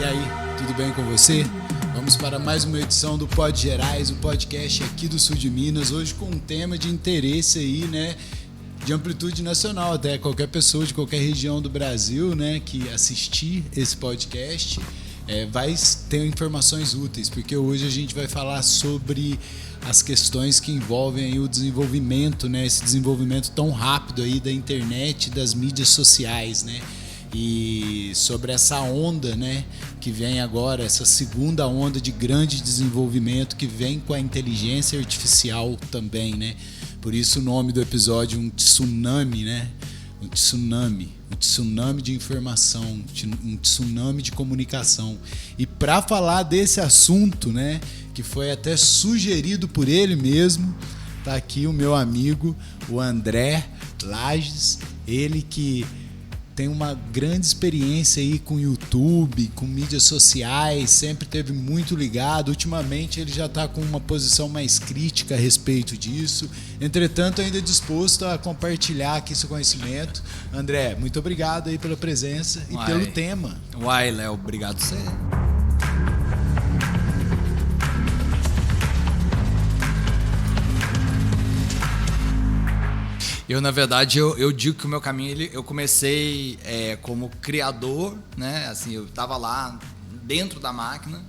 aí, tudo bem com você? Vamos para mais uma edição do Pod Gerais, o podcast aqui do sul de Minas, hoje com um tema de interesse aí, né, de amplitude nacional, até qualquer pessoa de qualquer região do Brasil, né, que assistir esse podcast vai ter informações úteis, porque hoje a gente vai falar sobre as questões que envolvem aí o desenvolvimento, né, esse desenvolvimento tão rápido aí da internet, das mídias sociais, né, e sobre essa onda, né, que vem agora, essa segunda onda de grande desenvolvimento que vem com a inteligência artificial também, né. Por isso o nome do episódio, um tsunami, né? Um tsunami de informação, um tsunami de comunicação. E para falar desse assunto, né, que foi até sugerido por ele mesmo, tá aqui o meu amigo, o André Lages, ele que tem uma grande experiência aí com YouTube, com mídias sociais, sempre teve muito ligado. Ultimamente ele já está com uma posição mais crítica a respeito disso. Entretanto, ainda disposto a compartilhar aqui seu conhecimento. André, muito obrigado aí pela presença e pelo tema. Uai, Léo, obrigado você. Eu, na verdade, eu digo que o meu caminho, eu comecei como criador, né? Assim, eu estava lá dentro da máquina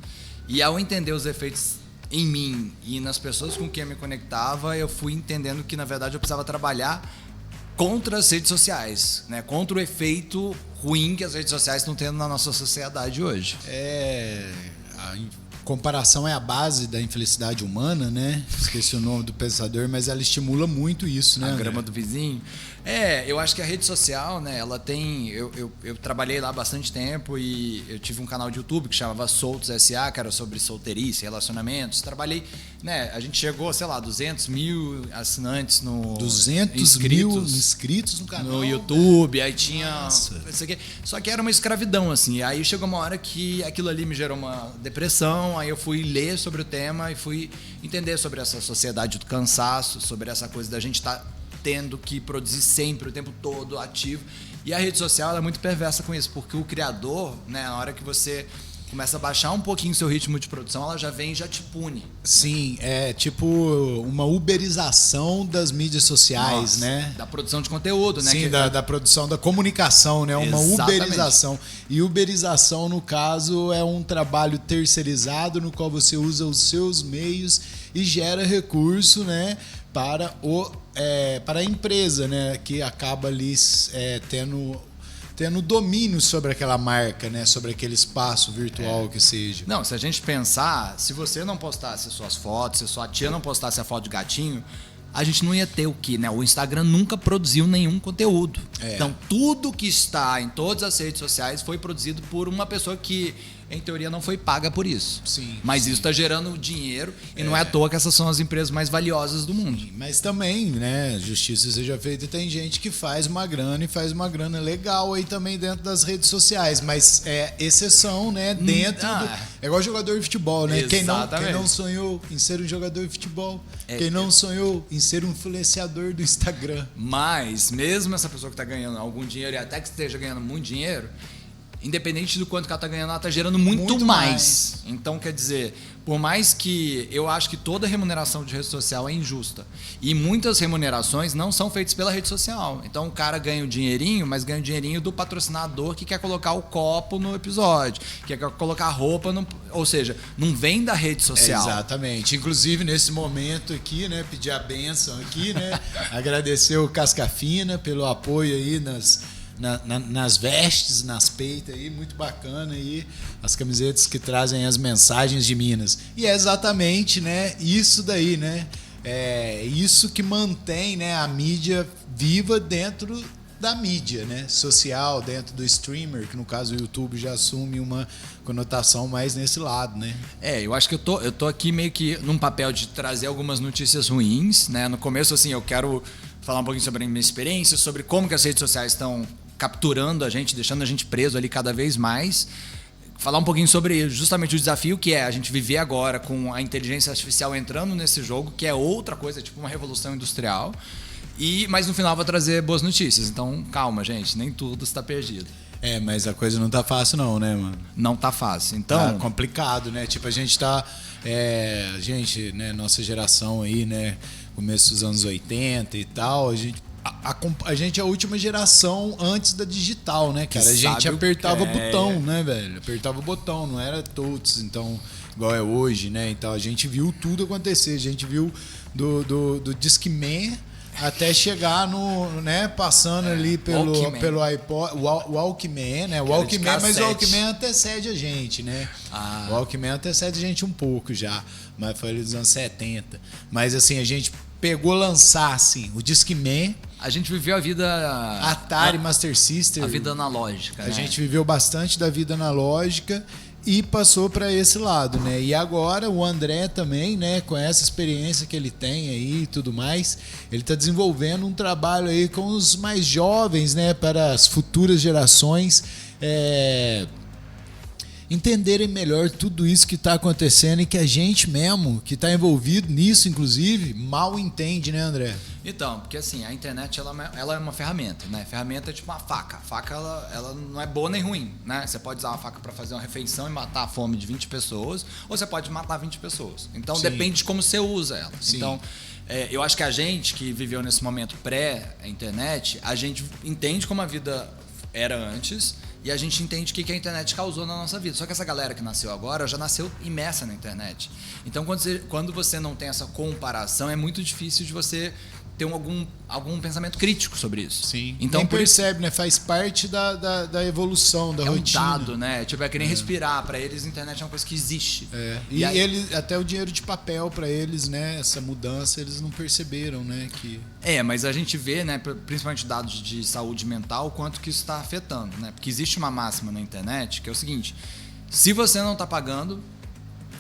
e ao entender os efeitos em mim e nas pessoas com quem eu me conectava, eu fui entendendo que, na verdade, eu precisava trabalhar contra as redes sociais, né? Contra o efeito ruim que as redes sociais estão tendo na nossa sociedade hoje. A comparação é a base da infelicidade humana, né? Esqueci o nome do pensador, mas ela estimula muito isso, né? A grama do vizinho. Eu acho que a rede social, né? Ela tem... Eu trabalhei lá há bastante tempo e eu tive um canal de YouTube que chamava Soltos S.A., que era sobre solteirice, relacionamentos. Trabalhei, né? A gente chegou, sei lá, 200 mil assinantes no... 200 mil inscritos no canal? No YouTube, aí tinha... Isso aqui. Só que era uma escravidão, assim. E aí chegou uma hora que aquilo ali me gerou uma depressão, aí eu fui ler sobre o tema e fui entender sobre essa sociedade do cansaço, sobre essa coisa da gente estar tendo que produzir sempre, o tempo todo, ativo. E a rede social ela é muito perversa com isso, porque o criador, né, na hora que você começa a baixar um pouquinho o seu ritmo de produção, ela já vem e já te pune. Sim, é tipo uma uberização das mídias sociais, né? Da produção de conteúdo, né? Sim, da produção, da comunicação, né? Uma uberização. E uberização, no caso, é um trabalho terceirizado no qual você usa os seus meios e gera recurso, né? Para a empresa, né? Que acaba ali tendo domínio sobre aquela marca, né? Sobre aquele espaço virtual que seja. Não, se a gente pensar, se você não postasse suas fotos, se sua tia não postasse a foto de gatinho, a gente não ia ter o quê, né? O Instagram nunca produziu nenhum conteúdo. Então, tudo que está em todas as redes sociais foi produzido por uma pessoa que, em teoria, não foi paga por isso. Sim. Mas isso está gerando dinheiro e não é à toa que essas são as empresas mais valiosas do mundo. Mas também, né, justiça seja feita, tem gente que faz uma grana e faz uma grana legal aí também dentro das redes sociais, mas é exceção, né, dentro é igual jogador de futebol, né? Quem não sonhou em ser um jogador de futebol, quem não sonhou em ser um influenciador do Instagram. Mas mesmo essa pessoa que está ganhando algum dinheiro e até que esteja ganhando muito dinheiro, independente do quanto que ela está ganhando, ela está gerando muito mais. Então, quer dizer, por mais que eu acho que toda remuneração de rede social é injusta e muitas remunerações não são feitas pela rede social. Então, o cara ganha o dinheirinho, mas ganha o dinheirinho do patrocinador que quer colocar o copo no episódio, que quer colocar a roupa no... Ou seja, não vem da rede social. Exatamente. Inclusive, nesse momento aqui, né, pedir a bênção aqui, né, agradecer o Casca Fina pelo apoio aí nas vestes, nas peitas aí, muito bacana aí, as camisetas que trazem as mensagens de Minas. E é exatamente, né, isso daí, né, é isso que mantém, né, a mídia viva dentro da mídia, né, social, dentro do streamer, que no caso o YouTube já assume uma conotação mais nesse lado, né. Eu acho que eu tô aqui meio que num papel de trazer algumas notícias ruins, né, no começo, assim, eu quero falar um pouquinho sobre a minha experiência, sobre como que as redes sociais estão capturando a gente, deixando a gente preso ali cada vez mais. Falar um pouquinho sobre justamente o desafio que é a gente viver agora com a inteligência artificial entrando nesse jogo, que é outra coisa, tipo uma revolução industrial. Mas no final eu vou trazer boas notícias. Então, calma, gente, nem tudo está perdido. Mas a coisa não tá fácil não, né, mano? Não tá fácil. Então, tá complicado, né? Tipo, a gente tá... gente, né, nossa geração aí, né? Começo dos anos 80 e tal, a gente é a última geração antes da digital, né, cara? A gente apertava o botão, né, velho? Apertava o botão, não era touch, então, igual é hoje, né? Então a gente viu tudo acontecer, a gente viu do Discman até chegar no, né, passando ali pelo iPod, o Walkman, né? O Walkman, mas o Walkman antecede a gente, né? O Walkman antecede a gente um pouco já, mas foi ali dos anos 70. Mas assim, a gente pegou lançar assim, o Discman. A gente viveu a vida... Atari, Master System. A vida analógica, A gente viveu bastante da vida analógica e passou para esse lado, né? E agora o André também, né, com essa experiência que ele tem aí e tudo mais, ele está desenvolvendo um trabalho aí com os mais jovens, né, para as futuras gerações entenderem melhor tudo isso que está acontecendo e que a gente mesmo, que está envolvido nisso, inclusive, mal entende, né, André? Então, porque assim, a internet ela é uma ferramenta, né? Ferramenta é tipo uma faca. A faca ela não é boa nem ruim, né? Você pode usar uma faca para fazer uma refeição e matar a fome de 20 pessoas, ou você pode matar 20 pessoas. Então, depende de como você usa ela. Sim. Então, eu acho que a gente que viveu nesse momento pré-internet, a gente entende como a vida era antes e a gente entende o que a internet causou na nossa vida. Só que essa galera que nasceu agora já nasceu imersa na internet. Então, quando você não tem essa comparação, é muito difícil de você ter algum pensamento crítico sobre isso. Sim. Então, nem percebe, né? Faz parte da evolução, da rotina. É um dado, né? Tipo, é que nem respirar. Para eles, a internet é uma coisa que existe. E eles, até o dinheiro de papel para eles, né? Essa mudança, eles não perceberam, né? Mas a gente vê, né? Principalmente dados de saúde mental, o quanto que isso está afetando, né? Porque existe uma máxima na internet que é o seguinte: se você não está pagando,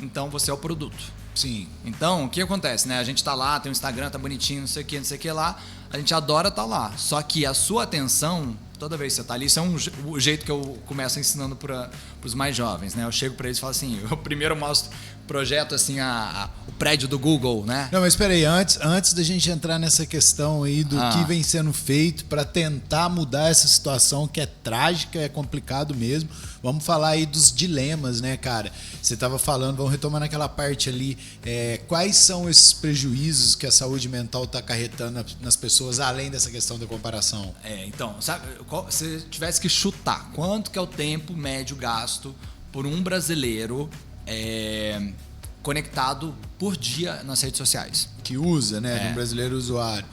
então você é o produto. Sim. Então, o que acontece, né? A gente tá lá, tem o Instagram, tá bonitinho, não sei o que lá. A gente adora tá lá. Só que a sua atenção, toda vez que você tá ali, isso é o jeito que eu começo ensinando pros mais jovens, né? Eu chego para eles e falo assim, eu primeiro mostro projeto assim o prédio do Google, né? Não, mas espera aí, antes da gente entrar nessa questão aí do que vem sendo feito para tentar mudar essa situação que é trágica, é complicado mesmo. Vamos falar aí dos dilemas, né, cara? Você estava falando, vamos retomar naquela parte ali, quais são esses prejuízos que a saúde mental está acarretando nas pessoas, além dessa questão da comparação? Então, sabe, se tivesse que chutar, quanto que é o tempo médio gasto por um brasileiro conectado por dia nas redes sociais? Que usa, né? Um brasileiro usuário.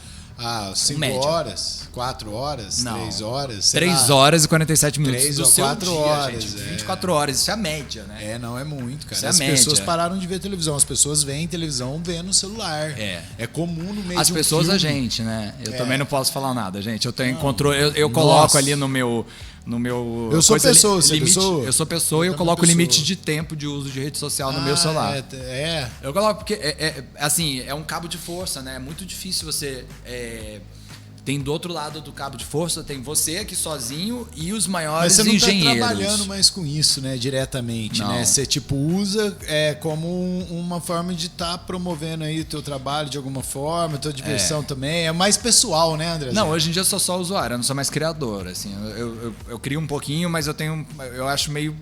5 horas, 4 horas, não. 3 horas. 3 horas e 47 minutos. 3 do ou seu 4 dia, horas. Gente, 24 horas, isso é a média, né? Não é muito, cara. Isso é as a média. Pessoas pararam de ver televisão. As pessoas veem televisão vendo no celular. É comum no meio as de um pessoas, filme. A gente, né? Eu também não posso falar nada, gente. Eu tenho controle. Eu coloco ali no meu. Eu sou pessoa, você é limite, pessoa? Eu sou pessoa e eu coloco o limite de tempo de uso de rede social no meu celular. Eu coloco porque assim, é um cabo de força, né? É muito difícil você. Tem do outro lado do cabo de força, tem você aqui sozinho e os maiores engenheiros. Mas você não está trabalhando mais com isso, né, diretamente, não. Né? Você usa como uma forma de estar promovendo aí o teu trabalho de alguma forma, a tua diversão também. É mais pessoal, né, André? Não, hoje em dia eu sou só usuário, eu não sou mais criador, assim. Eu crio um pouquinho, mas eu acho meio...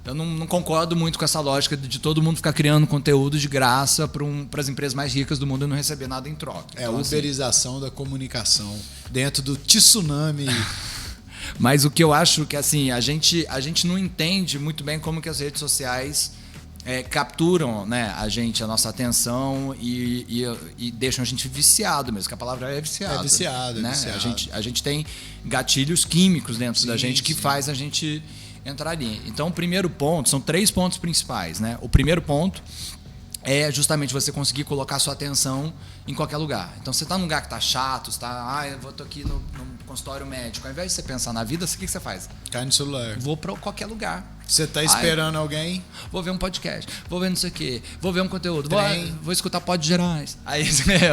Eu não concordo muito com essa lógica de todo mundo ficar criando conteúdo de graça para as empresas mais ricas do mundo e não receber nada em troca. Então, a uberização da comunicação dentro do tsunami. Mas o que eu acho que assim, a gente não entende muito bem como que as redes sociais capturam, né, a nossa atenção e deixam a gente viciado mesmo, que a palavra é viciado. É viciado, né? É viciado. A gente tem gatilhos químicos dentro da gente que faz a gente entrar ali. Então, o primeiro ponto, são 3 pontos principais, né? O primeiro ponto é justamente você conseguir colocar sua atenção em qualquer lugar. Então, você está num lugar que está chato, eu tô aqui no consultório médico. Ao invés de você pensar na vida, o que você faz? Cai no celular. Vou para qualquer lugar. Você está esperando alguém? Vou ver um podcast, vou ver não sei o quê, vou ver um conteúdo, vou escutar Pod Gerais. Aí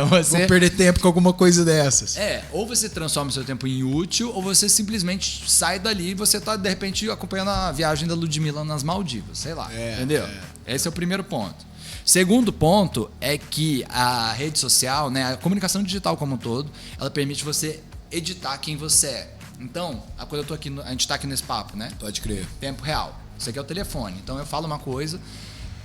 vou perder tempo com alguma coisa dessas. Ou você transforma o seu tempo em útil, ou você simplesmente sai dali e você está, de repente, acompanhando a viagem da Ludmilla nas Maldivas, sei lá, entendeu? Esse é o primeiro ponto. Segundo ponto é que a rede social, né, a comunicação digital como um todo, ela permite você editar quem você é. Então, quando eu tô aqui, a gente tá aqui nesse papo, né? Pode crer. Tempo real. Isso aqui é o telefone. Então eu falo uma coisa,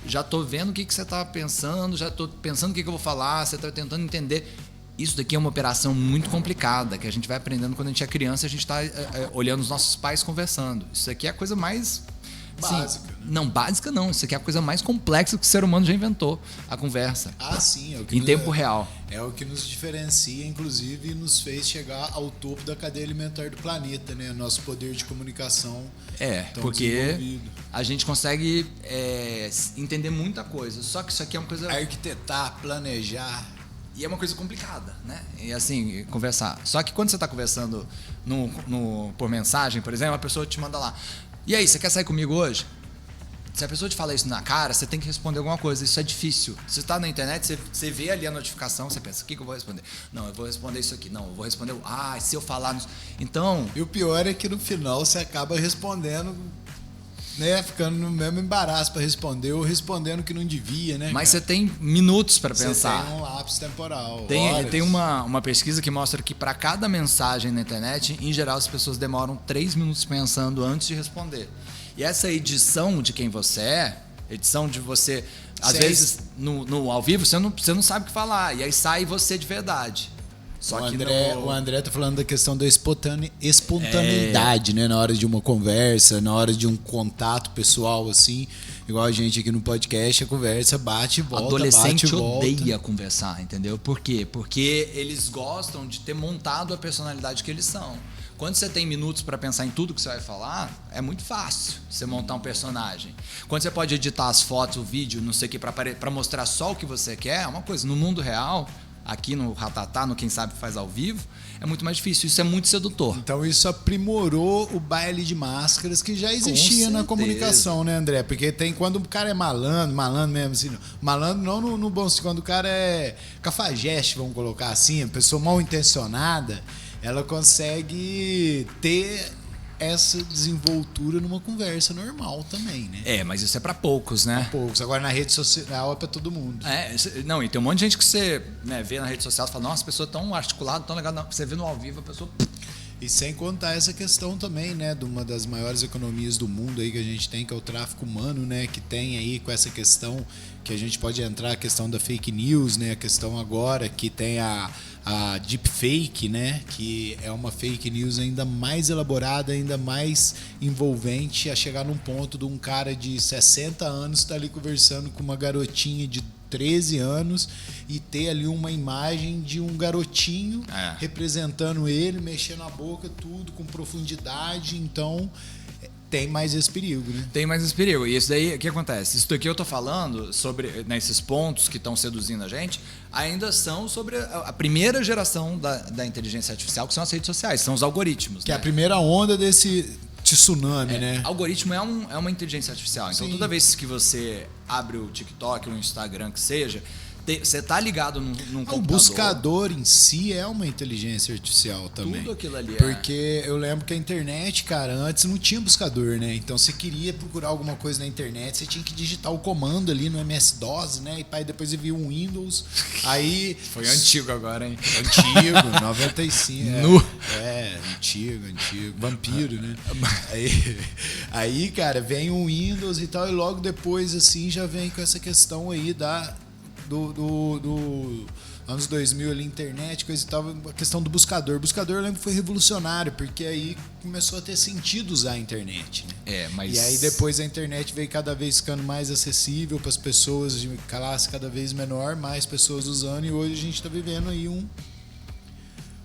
já tô vendo o que você tá pensando, já tô pensando o que eu vou falar, você tá tentando entender. Isso daqui é uma operação muito complicada, que a gente vai aprendendo quando a gente é criança, a gente está olhando os nossos pais conversando. Isso aqui é a coisa mais... Básica. Não, básica não. Isso aqui é a coisa mais complexa que o ser humano já inventou, a conversa. Ah, sim. É o que em tempo real. É o que nos diferencia, inclusive, e nos fez chegar ao topo da cadeia alimentar do planeta, né? Nosso poder de comunicação porque a gente consegue entender muita coisa. Só que isso aqui é uma coisa... Arquitetar, planejar... E é uma coisa complicada, né? E assim, conversar. Só que quando você está conversando por mensagem, por exemplo, a pessoa te manda lá: e aí, você quer sair comigo hoje? Se a pessoa te fala isso na cara, você tem que responder alguma coisa. Isso é difícil. Você está na internet, você vê ali a notificação, você pensa: o que eu vou responder? Não, eu vou responder isso aqui. Não, eu vou responder... se eu falar... Então... E o pior é que no final você acaba respondendo... né, ficando no mesmo embaraço para responder ou respondendo que não devia, né? Mas você tem minutos para pensar. Você tem um lapso temporal. Tem uma pesquisa que mostra que para cada mensagem na internet, em geral, as pessoas demoram 3 minutos pensando antes de responder. E essa edição de quem você é, edição de você... Às vezes, no ao vivo, você não sabe o que falar. E aí sai você de verdade. Só o André tá falando da questão da espontaneidade, né? Na hora de uma conversa, na hora de um contato pessoal, assim. Igual a gente aqui no podcast, a conversa bate e volta, adolescente bate e volta. Odeia conversar, entendeu? Por quê? Porque eles gostam de ter montado a personalidade que eles são. Quando você tem minutos para pensar em tudo que você vai falar, é muito fácil você montar um personagem. Quando você pode editar as fotos, o vídeo, não sei o que, para mostrar só o que você quer, é uma coisa. No mundo real... Aqui no Ratatá, no Quem Sabe Faz ao Vivo, é muito mais difícil. Isso é muito sedutor. Então isso aprimorou o baile de máscaras que já existia na comunicação, né, André? Porque tem quando o cara é malandro mesmo, assim, malandro não no bom sentido, quando o cara é cafajeste, vamos colocar assim, a pessoa mal intencionada, ela consegue ter essa desenvoltura numa conversa normal também, né? Mas isso é pra poucos, né? Pra poucos. Agora na rede social é pra todo mundo. Não, e tem um monte de gente que você vê na rede social e fala: nossa, a pessoa é tão articulada, tão legal. Não, você vê no ao vivo, a pessoa... E sem contar essa questão também, né, de uma das maiores economias do mundo aí que a gente tem, que é o tráfico humano, né, que tem aí com essa questão que a gente pode entrar, a questão da fake news, né, a questão agora que tem a deepfake, né, que é uma fake news ainda mais elaborada, ainda mais envolvente, a chegar num ponto de um cara de 60 anos estar ali conversando com uma garotinha de 13 anos e ter ali uma imagem de um garotinho representando ele, mexendo a boca, tudo com profundidade. Então tem mais esse perigo, né? Tem mais esse perigo. E isso daí, o que acontece? Isso daqui eu tô falando sobre, nesses pontos que estão seduzindo a gente, ainda são sobre a primeira geração da inteligência artificial, que são as redes sociais, são os algoritmos. Que é a primeira onda desse tsunami, né? Algoritmo é uma inteligência artificial. Então, toda vez que você abre o TikTok, o Instagram, que seja, você tá ligado num computador. O buscador em si é uma inteligência artificial também. Tudo aquilo ali Porque eu lembro que a internet, cara, antes não tinha buscador, né? Então você queria procurar alguma coisa na internet, você tinha que digitar o comando ali no MS-DOS, né? E depois você via um Windows. Aí... Foi antigo agora, hein? Antigo, 95. Antigo. Vampiro, né? Aí, cara, vem o Windows e tal, e logo depois, assim, já vem com essa questão aí do anos 2000 ali, internet, coisa e tal, a questão do buscador. O buscador, eu lembro que foi revolucionário, porque aí começou a ter sentido usar a internet, né? E aí depois a internet veio cada vez ficando mais acessível para as pessoas de classe cada vez menor, mais pessoas usando, e hoje a gente está vivendo aí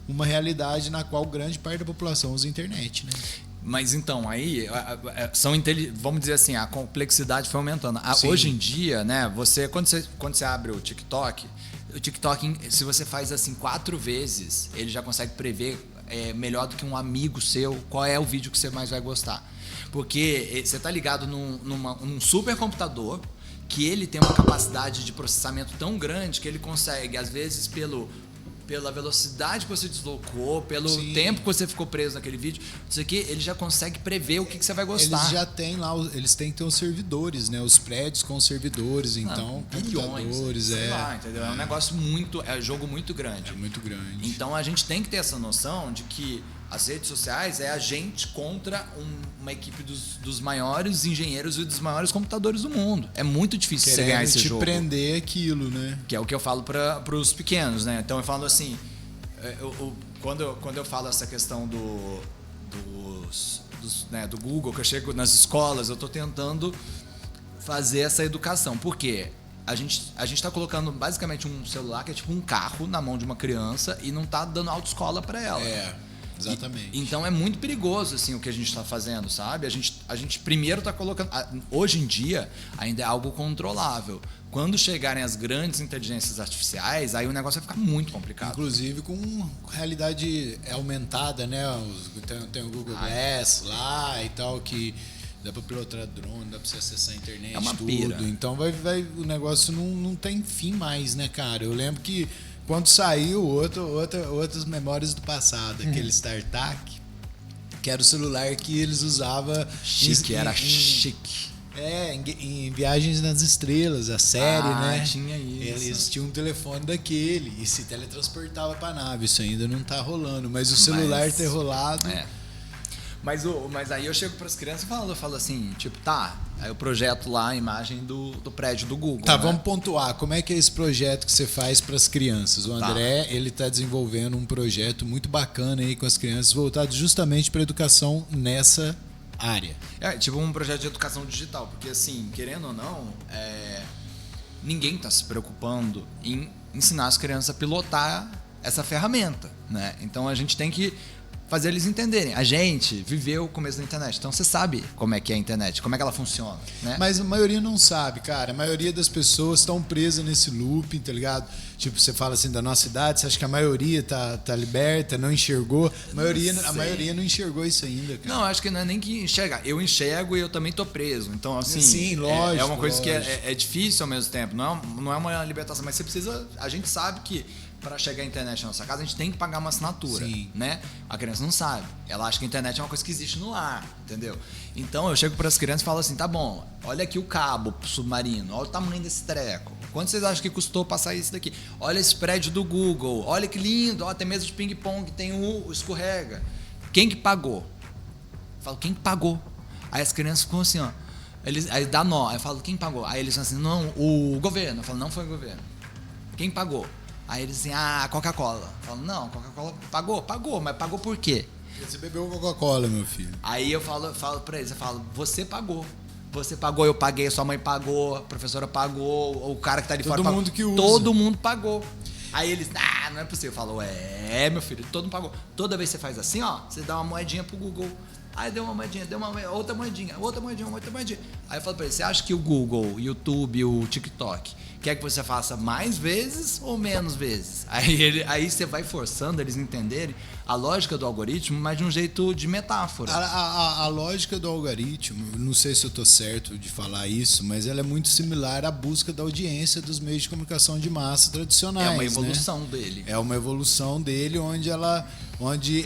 uma realidade na qual grande parte da população usa a internet, né? Mas então, aí, vamos dizer assim, a complexidade foi aumentando. Hoje em dia, né, quando você abre o TikTok, se você faz assim 4 vezes, ele já consegue prever melhor do que um amigo seu qual é o vídeo que você mais vai gostar. Porque você está ligado num supercomputador que ele tem uma capacidade de processamento tão grande que ele consegue, às vezes, pela velocidade que você deslocou, pelo tempo que você ficou preso naquele vídeo, isso aqui, ele já consegue prever o que você vai gostar. Eles já têm lá, eles têm que ter os servidores, né? Os prédios com os servidores, então, computadores, sei lá, entendeu? É um negócio jogo muito grande. É muito grande. Então a gente tem que ter essa noção de que As redes sociais é a gente contra uma equipe dos maiores engenheiros e dos maiores computadores do mundo. É muito difícil você ganhar esse jogo. Prender aquilo, né? Que é o que eu falo para os pequenos, né? Então eu falo assim, quando eu falo essa questão do Google, que eu chego nas escolas, eu estou tentando fazer essa educação. Por quê? A gente está colocando basicamente um celular que é tipo um carro na mão de uma criança e não está dando autoescola para ela. Exatamente. Então é muito perigoso assim o que a gente está fazendo, sabe? A gente primeiro está colocando. Hoje em dia ainda é algo controlável. Quando chegarem as grandes inteligências artificiais, aí o negócio vai ficar muito complicado. Inclusive com realidade aumentada, né? Tem o Google Glass lá e tal, que dá para pilotar drone, dá para você acessar a internet, é uma tudo. Pira. Então o negócio não tem fim mais, né, cara? Eu lembro que quando saiu outras memórias do passado, aquele StarTAC, que era o celular que eles usavam... Chique, era chique. Em Viagens nas Estrelas, a série, né? Tinha isso. Eles tinham um telefone daquele e se teletransportava pra nave. Isso ainda não tá rolando, mas o celular ter rolado... Mas aí eu chego para as crianças e eu falo assim, tipo, aí eu projeto lá a imagem do prédio do Google. Tá, né? vamos pontuar. Como é que é esse projeto que você faz para as crianças? O André, ele tá desenvolvendo um projeto muito bacana aí com as crianças, voltado justamente para educação nessa área. Tipo um projeto de educação digital, porque assim, querendo ou não, ninguém está se preocupando em ensinar as crianças a pilotar essa ferramenta, né? Então a gente tem que fazer eles entenderem. A gente viveu o começo da internet, então você sabe como é que é a internet, como é que ela funciona, né? Mas a maioria não sabe, cara. A maioria das pessoas estão presas nesse loop, tá ligado? Tipo, você fala assim da nossa idade, você acha que a maioria tá liberta, não enxergou? A maioria não enxergou isso ainda, cara. Não, acho que não é nem que enxergar. Eu enxergo e eu também tô preso. Então, assim, sim, lógico, é uma coisa que é difícil ao mesmo tempo. Não é uma libertação, mas você precisa... A gente sabe que para chegar à internet na nossa casa, a gente tem que pagar uma assinatura, né? A criança não sabe. Ela acha que a internet é uma coisa que existe no ar, entendeu? Então, eu chego para as crianças e falo assim, tá bom, olha aqui o cabo submarino, olha o tamanho desse treco. Quanto vocês acham que custou passar isso daqui? Olha esse prédio do Google, olha que lindo, tem mesa de ping-pong, tem o escorrega. Quem que pagou? Eu falo, quem que pagou? Aí as crianças ficam assim, ó. Aí dá nó. Aí eu falo, quem pagou? Aí eles falam assim, não, o governo. Eu falo, não foi o governo. Quem pagou? Aí eles dizem, a Coca-Cola. Eu falo, não, Coca-Cola pagou, mas pagou por quê? Você bebeu Coca-Cola, meu filho. Aí eu falo pra eles, você pagou. Você pagou, eu paguei, sua mãe pagou, a professora pagou, o cara que tá de fora pagou. Todo mundo que usa. Todo mundo pagou. Aí eles, não é possível. Eu falo, meu filho, todo mundo pagou. Toda vez que você faz assim, ó, você dá uma moedinha pro Google. Aí deu uma moedinha, outra moedinha. Aí eu falo pra ele, você acha que o Google, o YouTube, o TikTok quer que você faça mais vezes ou menos vezes? Aí você vai forçando eles entenderem a lógica do algoritmo, mas de um jeito de metáfora. A lógica do algoritmo, não sei se eu estou certo de falar isso, mas ela é muito similar à busca da audiência dos meios de comunicação de massa tradicionais. É uma evolução né? dele. É uma evolução dele onde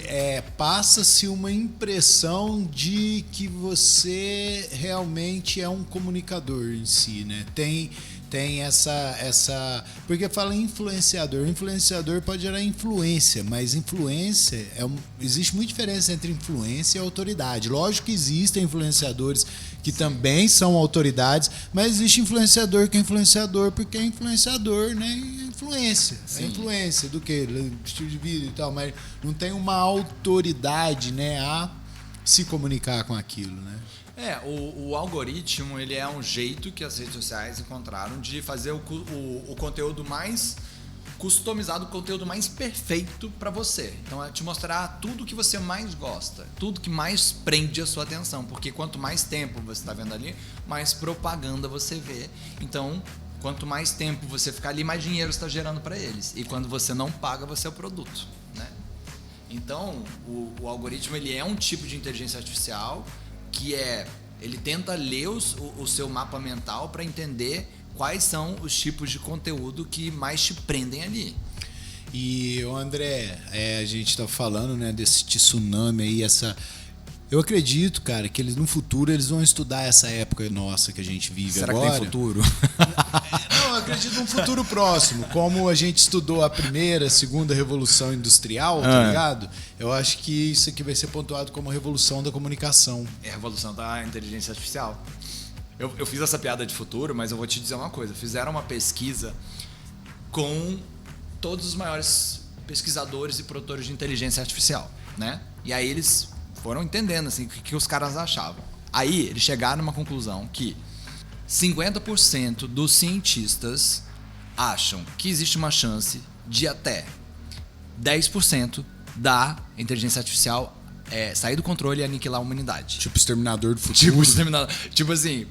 passa-se uma impressão de que você realmente é um comunicador em si, né? Tem essa... Porque fala influenciador. Influenciador pode gerar influência, mas influência... Existe muita diferença entre influência e autoridade. Lógico que existem influenciadores que também são autoridades, mas existe influenciador que é influenciador porque é influenciador, né? Influência. Sim. É influência do quê? Estilo de vida e tal, mas não tem uma autoridade, né, a se comunicar com aquilo, né? O algoritmo, ele é um jeito que as redes sociais encontraram de fazer o conteúdo mais customizado, o conteúdo mais perfeito para você. Então é te mostrar tudo que você mais gosta, tudo que mais prende a sua atenção, porque quanto mais tempo você está vendo ali, mais propaganda você vê. Então, quanto mais tempo você ficar ali, mais dinheiro você está gerando para eles. E quando você não paga, você é o produto, né? Então, o algoritmo, ele é um tipo de inteligência artificial que ele tenta ler o seu mapa mental para entender quais são os tipos de conteúdo que mais te prendem ali. E, André, a gente está falando, né, desse tsunami aí, eu acredito, cara, que no futuro eles vão estudar essa época nossa que a gente vive. Será agora. Que tem futuro? Não, acredito num futuro próximo. Como a gente estudou a primeira, segunda revolução industrial, tá ligado? Eu acho que isso aqui vai ser pontuado como a revolução da comunicação. É a revolução da inteligência artificial. Eu fiz essa piada de futuro, mas eu vou te dizer uma coisa. Fizeram uma pesquisa com todos os maiores pesquisadores e produtores de inteligência artificial, né? E aí eles foram entendendo assim, o que os caras achavam. Aí eles chegaram numa conclusão que 50% dos cientistas acham que existe uma chance de até 10% da inteligência artificial sair do controle e aniquilar a humanidade. Tipo Exterminador do Futuro. Tipo assim,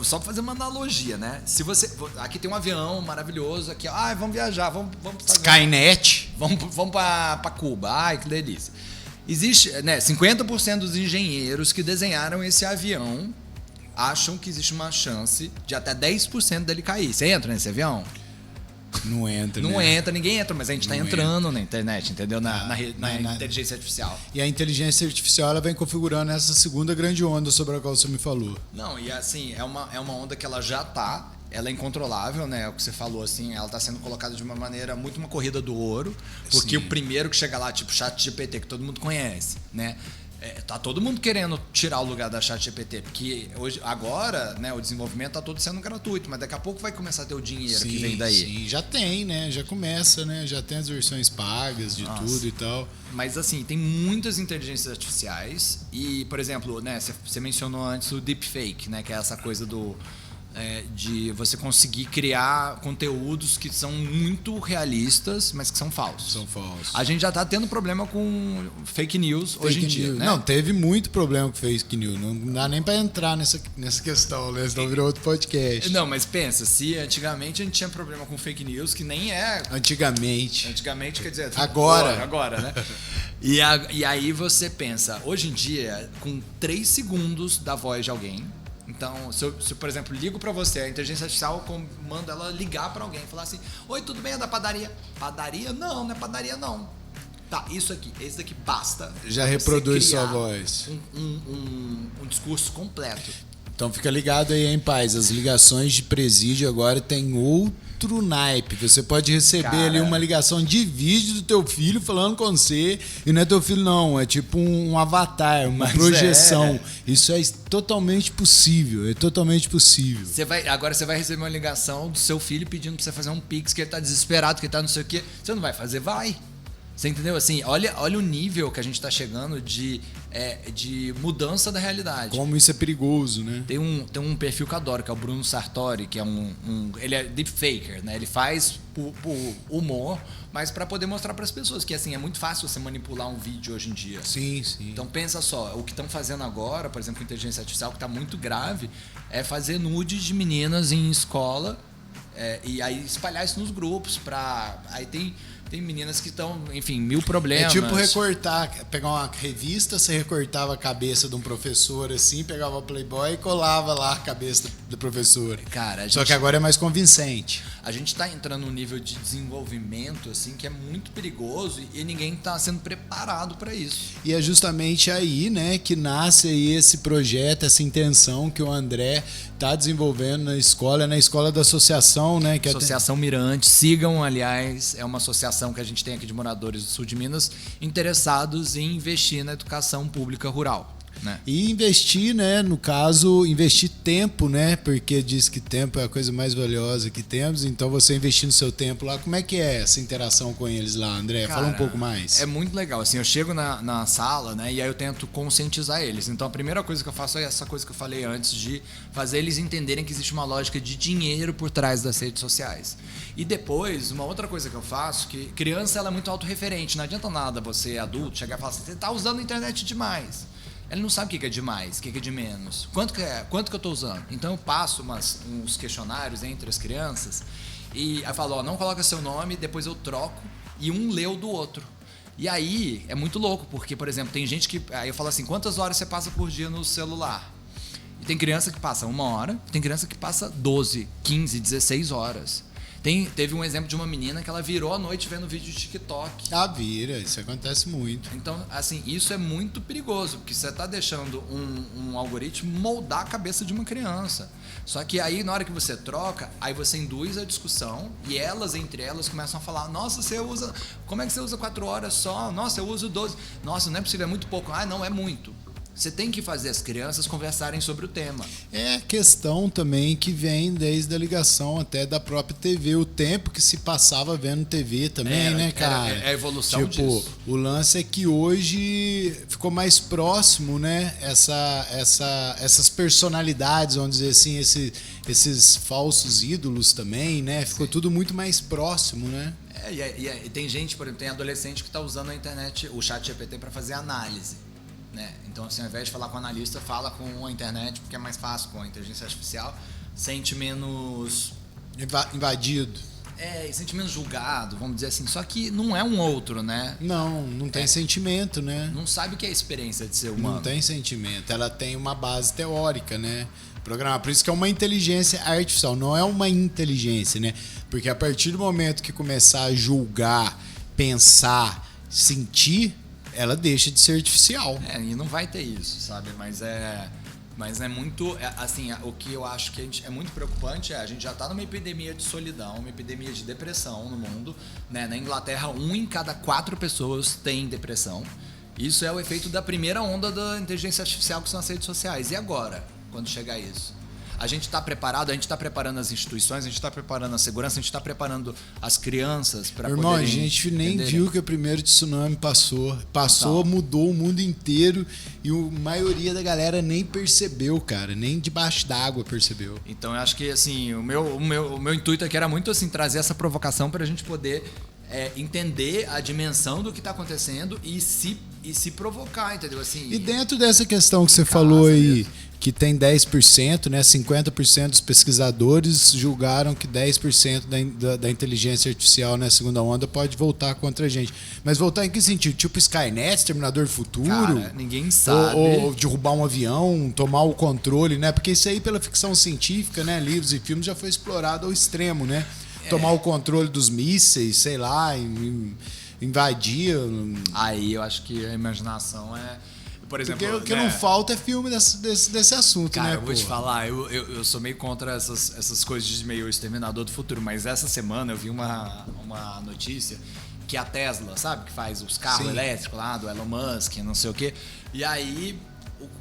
só pra fazer uma analogia, né? Se você. Aqui tem um avião maravilhoso, aqui, vamos viajar, vamos Skynet. Vamos pra Cuba. Ai, que delícia. Existe, né? 50% dos engenheiros que desenharam esse avião acham que existe uma chance de até 10% dele cair. Você entra nesse avião? Não entra, Não né? entra, ninguém entra, mas a gente está entrando na internet, entendeu? Na inteligência artificial. E a inteligência artificial ela vem configurando essa segunda grande onda sobre a qual você me falou. Não, e assim, é uma onda que ela já tá, ela é incontrolável, né? O que você falou, assim, ela tá sendo colocada de uma maneira muito uma corrida do ouro, porque Sim. o primeiro que chega lá, tipo ChatGPT, que todo mundo conhece, né? Tá todo mundo querendo tirar o lugar da ChatGPT, porque agora, né, o desenvolvimento tá todo sendo gratuito, mas daqui a pouco vai começar a ter o dinheiro que vem daí. Sim, já tem, né? Já começa, né? Já tem as versões pagas de tudo e tal. Mas assim, tem muitas inteligências artificiais e, por exemplo, né, você mencionou antes o deepfake, né, que é essa coisa de você conseguir criar conteúdos que são muito realistas, mas que são falsos. São falsos. A gente já está tendo problema com fake news hoje em dia, né? Não, teve muito problema com fake news. Não dá nem para entrar nessa questão, né? Senão virou outro podcast. Não, mas pensa, se antigamente a gente tinha problema com fake news, que nem é... Antigamente quer dizer... Agora, né? E aí você pensa, hoje em dia, com 3 segundos da voz de alguém... Então, se eu, por exemplo, ligo pra você, a inteligência artificial manda ela ligar pra alguém e falar assim: oi, tudo bem, é da padaria? Padaria? Não é padaria não. Tá, esse daqui basta. Já reproduz sua voz. Um discurso completo. Então fica ligado aí, hein, paz. As ligações de presídio agora tem outro naipe. Você pode receber ali uma ligação de vídeo do teu filho falando com você. E não é teu filho, não. É tipo um avatar, uma projeção. Isso é totalmente possível. É totalmente possível. Agora você vai receber uma ligação do seu filho pedindo pra você fazer um pix, que ele tá desesperado, que ele tá não sei o quê. Você não vai fazer? Vai. Você entendeu? Assim, olha o nível que a gente está chegando de mudança da realidade. Como isso é perigoso, né? Tem um perfil que eu adoro, que é o Bruno Sartori, que é ele é deepfaker, né? Ele faz por humor, mas para poder mostrar para as pessoas que assim é muito fácil você manipular um vídeo hoje em dia. Sim, sim. Então pensa só, o que estão fazendo agora, por exemplo, com inteligência artificial, que está muito grave, é fazer nudes de meninas em escola e aí espalhar isso nos grupos. Aí tem meninas que estão, enfim, 1000 problemas. É tipo recortar, pegar uma revista, você recortava a cabeça de um professor assim, pegava o Playboy e colava lá a cabeça do professor. Cara, só que agora é mais convincente. A gente está entrando num nível de desenvolvimento assim que é muito perigoso e ninguém está sendo preparado para isso. E é justamente aí, né, que nasce aí esse projeto, essa intenção que o André está desenvolvendo na escola da associação, né? Que Associação Mirante. Sigam, aliás, é uma associação que a gente tem aqui de moradores do sul de Minas interessados em investir na educação pública rural. Né? E investir, né? No caso, investir tempo, né? Porque diz que tempo é a coisa mais valiosa que temos. Então, você investir no seu tempo lá, como é que é essa interação com eles lá, André? Cara, fala um pouco mais. É muito legal. Assim, eu chego na sala, né? E aí eu tento conscientizar eles. Então, a primeira coisa que eu faço é essa coisa que eu falei antes, de fazer eles entenderem que existe uma lógica de dinheiro por trás das redes sociais. E depois, uma outra coisa que eu faço, que criança ela é muito autorreferente. Não adianta nada você, adulto, chegar e falar assim, você está usando a internet demais. Ele não sabe o que é demais, o que é de menos. Quanto que eu estou usando? Então eu passo uns questionários entre as crianças e eu falo, não coloca seu nome, depois eu troco e um lê o do outro. E aí é muito louco, porque, por exemplo, tem gente que... Aí eu falo assim, quantas horas você passa por dia no celular? E tem criança que passa 1 hora, tem criança que passa 12, 15, 16 horas. Teve um exemplo de uma menina que ela virou a noite vendo vídeo de TikTok. Vira, isso acontece muito. Então, assim, isso é muito perigoso, porque você está deixando um algoritmo moldar a cabeça de uma criança. Só que aí, na hora que você troca, aí você induz a discussão e elas, entre elas, começam a falar: nossa, você usa. Como é que você usa 4 horas só? Nossa, eu uso 12. Nossa, não é possível, é muito pouco. Ah, não, é muito. Você tem que fazer as crianças conversarem sobre o tema. É questão também que vem desde a ligação até da própria TV, o tempo que se passava vendo TV também, né, cara? É a evolução disso. O lance é que hoje ficou mais próximo, né, essas personalidades, vamos dizer assim, esses falsos ídolos também, né? Ficou tudo muito mais próximo, né? E tem gente, por exemplo, tem adolescente que está usando a internet, o chat GPT, para fazer análise. Né? Então, assim, ao invés de falar com o analista, fala com a internet, porque é mais fácil com a inteligência artificial, sente menos... Invadido. E sente menos julgado, vamos dizer assim. Só que não é um outro, né? Não tem sentimento, né? Não sabe o que é a experiência de ser humano. Não tem sentimento. Ela tem uma base teórica, né? Programar. Por isso que é uma inteligência artificial, não é uma inteligência, né? Porque a partir do momento que começar a julgar, pensar, sentir, ela deixa de ser artificial. E não vai ter isso, sabe? Mas é muito... assim, o que eu acho que é muito preocupante a gente já está numa epidemia de solidão, uma epidemia de depressão no mundo. Né? Na Inglaterra, 1 em cada 4 pessoas tem depressão. Isso é o efeito da primeira onda da inteligência artificial, que são as redes sociais. E agora, quando chegar isso? A gente está preparado, a gente está preparando as instituições, a gente está preparando a segurança, a gente está preparando as crianças para poderem... Irmão, a gente nem viu que o primeiro tsunami passou. Então, mudou o mundo inteiro e a maioria da galera nem percebeu, cara. Nem debaixo d'água percebeu. Então eu acho que assim, o meu intuito aqui era muito assim, trazer essa provocação para a gente poder entender a dimensão do que está acontecendo e se provocar, entendeu? Assim, e dentro dessa questão que você falou aí, que tem 10%, né, 50% dos pesquisadores julgaram que 10% da inteligência artificial na segunda onda pode voltar contra a gente. Mas voltar em que sentido? Tipo Skynet, Exterminador do Futuro? Cara, ninguém sabe. Ou derrubar um avião, tomar o controle, né? Porque isso aí pela ficção científica, né, livros e filmes, já foi explorado ao extremo, né? Tomar o controle dos mísseis, sei lá, invadir. Aí eu acho que a imaginação é... Por exemplo, porque o que não falta é filme desse assunto, cara, né? Eu vou te falar, eu sou meio contra essas coisas de meio Exterminador do Futuro, mas essa semana eu vi uma notícia que a Tesla, sabe, que faz os carros elétricos lá do Elon Musk, não sei o quê, e aí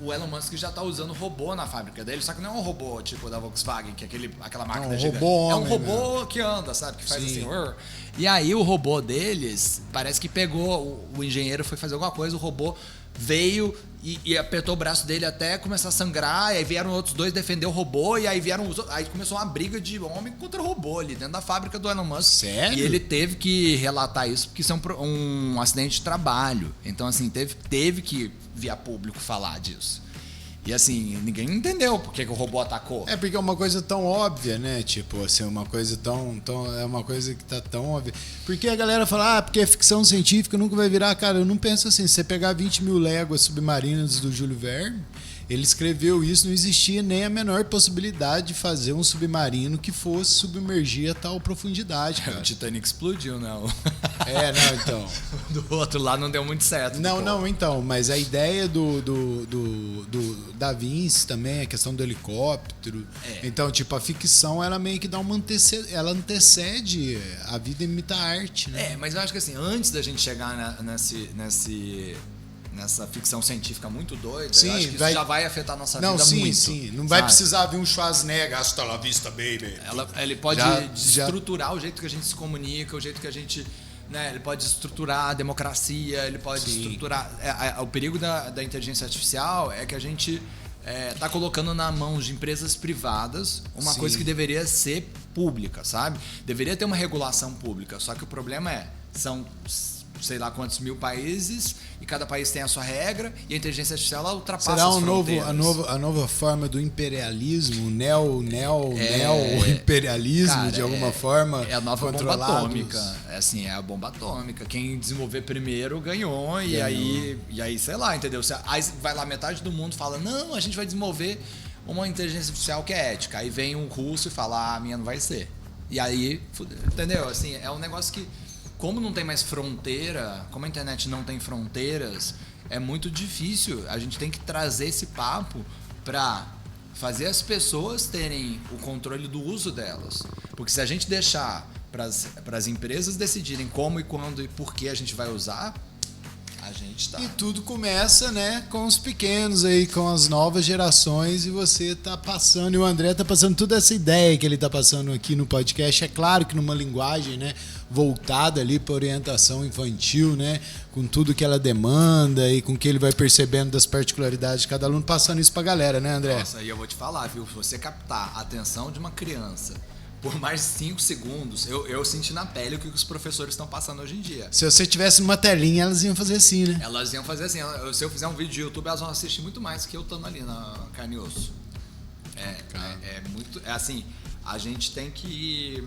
o Elon Musk já tá usando robô na fábrica dele, só que não é um robô tipo da Volkswagen, que é aquela máquina gigante. É um robô que anda, sabe, que faz assim... E aí o robô deles, parece que pegou, o engenheiro foi fazer alguma coisa, o robô veio e apertou o braço dele até começar a sangrar, e aí vieram outros dois defender o robô, e aí aí começou uma briga de homem contra robô ali dentro da fábrica do Elon Musk. Sério? E ele teve que relatar isso porque isso é um acidente de trabalho. Então, assim, teve que via público falar disso. E assim, ninguém entendeu por que o robô atacou. É porque é uma coisa tão óbvia, né? Tipo, assim, uma coisa é uma coisa que tá tão óbvia. Porque a galera fala, porque é ficção científica, nunca vai virar. Cara, eu não penso assim. Se você pegar 20 mil léguas submarinas do Júlio Verne, ele escreveu isso, não existia nem a menor possibilidade de fazer um submarino que fosse submergir a tal profundidade, cara. O Titanic explodiu, né? Então. Do outro lado não deu muito certo. Então, mas a ideia do Da Vinci também, a questão do helicóptero. Então, tipo, a ficção, ela meio que dá ela antecede, a vida imita a arte, né? Mas eu acho que assim, antes da gente chegar nessa ficção científica muito doida, eu acho que isso já vai afetar a nossa vida muito. Sim. Não vai precisar vir um Schwarzenegger, hasta la vista, baby. Ele pode estruturar o jeito que a gente se comunica, o jeito que a gente... Né, ele pode estruturar a democracia, ele pode estruturar... O perigo da inteligência artificial é que a gente está colocando na mão de empresas privadas uma coisa que deveria ser pública, sabe? Deveria ter uma regulação pública, só que o problema são... sei lá quantos mil países, e cada país tem a sua regra, e a inteligência artificial ela ultrapassa as fronteiras. A nova forma do imperialismo, neo-imperialismo, de alguma forma. É a nova bomba atômica. É a bomba atômica. Quem desenvolver primeiro ganhou. E aí, sei lá, entendeu? Aí vai lá, metade do mundo fala, não, a gente vai desenvolver uma inteligência artificial que é ética. Aí vem um russo e fala, a minha não vai ser. E aí, entendeu? Assim, é um negócio que... Como não tem mais fronteira, como a internet não tem fronteiras, é muito difícil. A gente tem que trazer esse papo para fazer as pessoas terem o controle do uso delas. Porque se a gente deixar para as empresas decidirem como e quando e por que a gente vai usar, a gente tá. E tudo começa, né, com os pequenos aí, com as novas gerações, e você tá passando, e o André tá passando toda essa ideia que ele tá passando aqui no podcast. É claro que numa linguagem, né, voltada ali para orientação infantil, né, com tudo que ela demanda e com o que ele vai percebendo das particularidades de cada aluno, passando isso pra galera, né, André? Nossa, aí eu vou te falar, viu? Se você captar a atenção de uma criança por mais 5 segundos, eu senti na pele o que os professores estão passando hoje em dia. Se você tivesse numa telinha, elas iam fazer assim, né? Elas iam fazer assim. Se eu fizer um vídeo de YouTube, elas vão assistir muito mais que eu estando ali na carne e osso. É assim, a gente tem que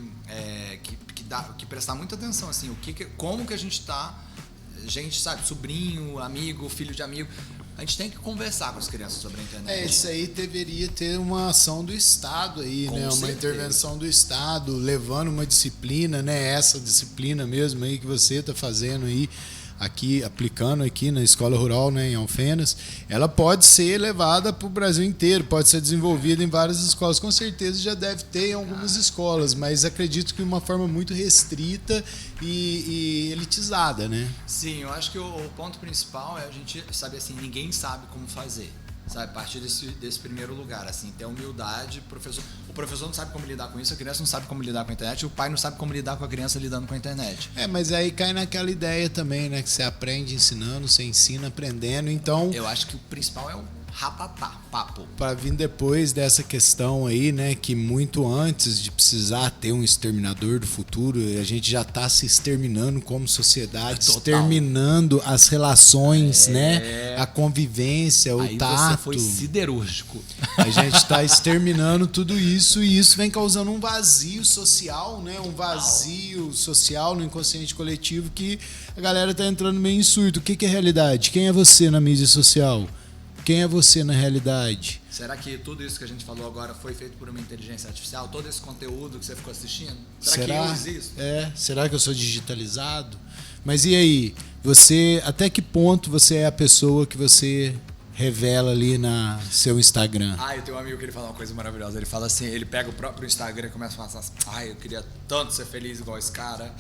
prestar muita atenção, assim, como que a gente tá, gente, sabe, sobrinho, amigo, filho de amigo. A gente tem que conversar com as crianças sobre a internet. Isso aí deveria ter uma ação do Estado aí, Com né? Uma certeza. intervenção do Estado, levando uma disciplina, né? Essa disciplina mesmo aí que você está fazendo aí, aqui, aplicando aqui na Escola Rural, né, em Alfenas, ela pode ser levada para o Brasil inteiro, pode ser desenvolvida em várias escolas. Com certeza já deve ter em algumas escolas, mas acredito que de uma forma muito restrita e elitizada, né? Sim, eu acho que o ponto principal é a gente saber assim, ninguém sabe como fazer. Sabe, a partir desse primeiro lugar, assim, ter humildade, o professor não sabe como lidar com isso, a criança não sabe como lidar com a internet, o pai não sabe como lidar com a criança lidando com a internet. Mas aí cai naquela ideia também, né, que você aprende ensinando, você ensina aprendendo, então... Eu acho que o principal é o ratatá, papo. Para vir depois dessa questão aí, né, que muito antes de precisar ter um exterminador do futuro, a gente já está se exterminando como sociedade, Total. exterminando as relações, né, a convivência, o Aí tato. você foi siderúrgico. A gente está exterminando tudo isso e isso vem causando um vazio social, né, um vazio social no inconsciente coletivo que a galera tá entrando meio em surto. O que é realidade? Quem é você na mídia social? Quem é você na realidade? Será que tudo isso que a gente falou agora foi feito por uma inteligência artificial? Todo esse conteúdo que você ficou assistindo? Será que eu existo? Será que eu sou digitalizado? Mas e aí? Você, até que ponto você é a pessoa que você revela ali na seu Instagram? Eu tenho um amigo que ele fala uma coisa maravilhosa. Ele fala assim, ele pega o próprio Instagram e começa a falar assim, eu queria tanto ser feliz igual esse cara.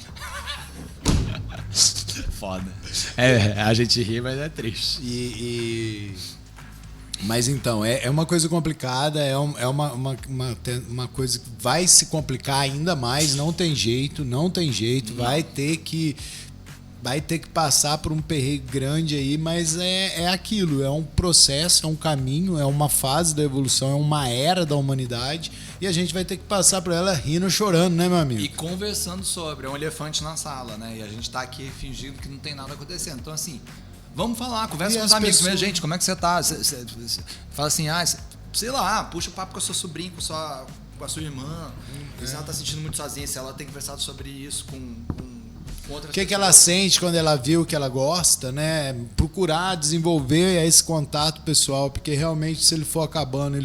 Foda. A gente ri, mas é triste. Mas então, é uma coisa complicada, é uma coisa que vai se complicar ainda mais, não tem jeito, vai ter que passar por um perrengue grande aí, mas é aquilo, é um processo, é um caminho, é uma fase da evolução, é uma era da humanidade e a gente vai ter que passar por ela rindo ou chorando, né, meu amigo? E conversando sobre, é um elefante na sala, né? E a gente tá aqui fingindo que não tem nada acontecendo. Então, assim, vamos falar, conversa com os amigos. Pessoas... Gente, como é que você tá? Você fala assim, sei lá, puxa o papo com a sua sobrinha, com a sua irmã. Se ela tá se sentindo muito sozinha, se ela tem conversado sobre isso com outras pessoas. O que ela sente quando ela vê o que ela gosta, né? Procurar desenvolver esse contato pessoal, porque realmente se ele for acabando,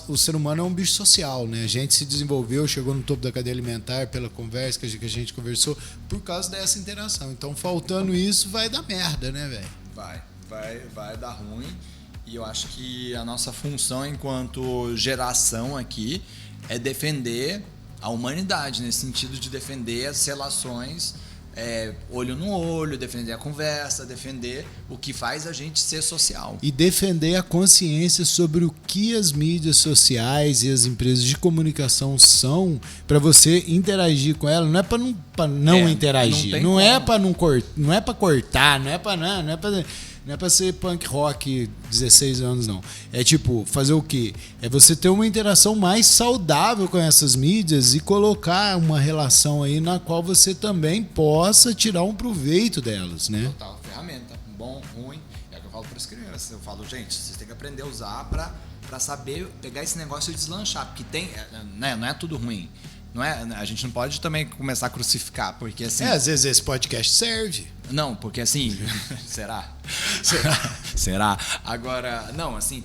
o ser humano é um bicho social, né? A gente se desenvolveu, chegou no topo da cadeia alimentar pela conversa que a gente conversou, por causa dessa interação. Então, faltando isso, vai dar merda, né, velho? Vai dar ruim. E eu acho que a nossa função enquanto geração aqui é defender a humanidade, nesse sentido de defender as relações olho no olho, defender a conversa, defender o que faz a gente ser social. E defender a consciência sobre o que as mídias sociais e as empresas de comunicação são para você interagir com ela. Não é para não interagir, não é para cortar, não é pra ser punk rock 16 anos, não. É tipo, fazer o quê? É você ter uma interação mais saudável com essas mídias e colocar uma relação aí na qual você também possa tirar um proveito delas, né? Total, ferramenta. Bom, ruim. É o que eu falo para as crianças. Eu falo, gente, vocês têm que aprender a usar para saber pegar esse negócio e deslanchar. Porque não é tudo ruim. Não é, a gente não pode também começar a crucificar, porque assim... às vezes esse podcast serve. Não, porque assim... Será? Agora, não, assim,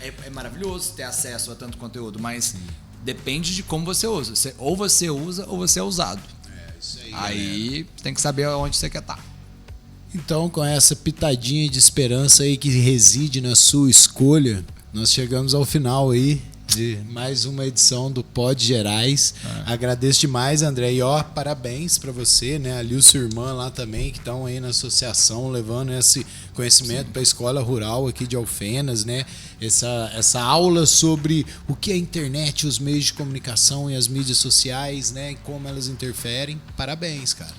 é maravilhoso ter acesso a tanto conteúdo, mas depende de como você usa. Ou você usa ou você é usado. Isso aí. Aí tem que saber onde você quer estar. Então, com essa pitadinha de esperança aí que reside na sua escolha, nós chegamos ao final aí de mais uma edição do Pod Gerais. Agradeço demais, André. E ó, parabéns para você, né? Ali, sua irmã lá também, que estão aí na associação, levando esse conhecimento para a escola rural aqui de Alfenas, né? Essa aula sobre o que é a internet, os meios de comunicação e as mídias sociais, né? E como elas interferem. Parabéns, cara.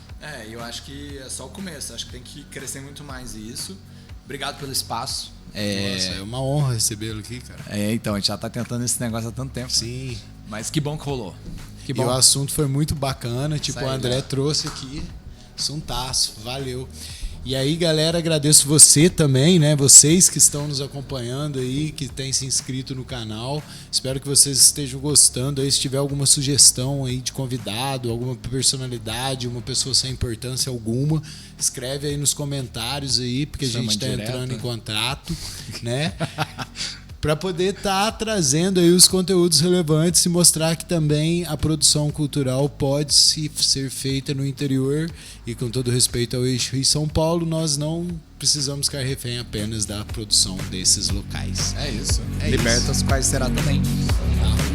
Eu acho que é só o começo. Acho que tem que crescer muito mais isso. Obrigado pelo espaço. Nossa, é uma honra recebê-lo aqui, cara. Então, a gente já tá tentando esse negócio há tanto tempo. Sim. Né? Mas que bom que rolou. Que bom. E o assunto foi muito bacana. Tipo, aí, o André trouxe aqui. Assuntaço. Valeu. E aí, galera, agradeço você também, né? Vocês que estão nos acompanhando aí, que têm se inscrito no canal. Espero que vocês estejam gostando aí. Se tiver alguma sugestão aí de convidado, alguma personalidade, uma pessoa sem importância alguma, escreve aí nos comentários aí, porque Chama a gente está direto. entrando em contato, né? Para poder estar trazendo aí os conteúdos relevantes e mostrar que também a produção cultural pode ser feita no interior e com todo respeito ao eixo Rio-São Paulo, nós não precisamos ficar refém apenas da produção desses locais. É isso. É Liberta isso. os quais será também. Tá.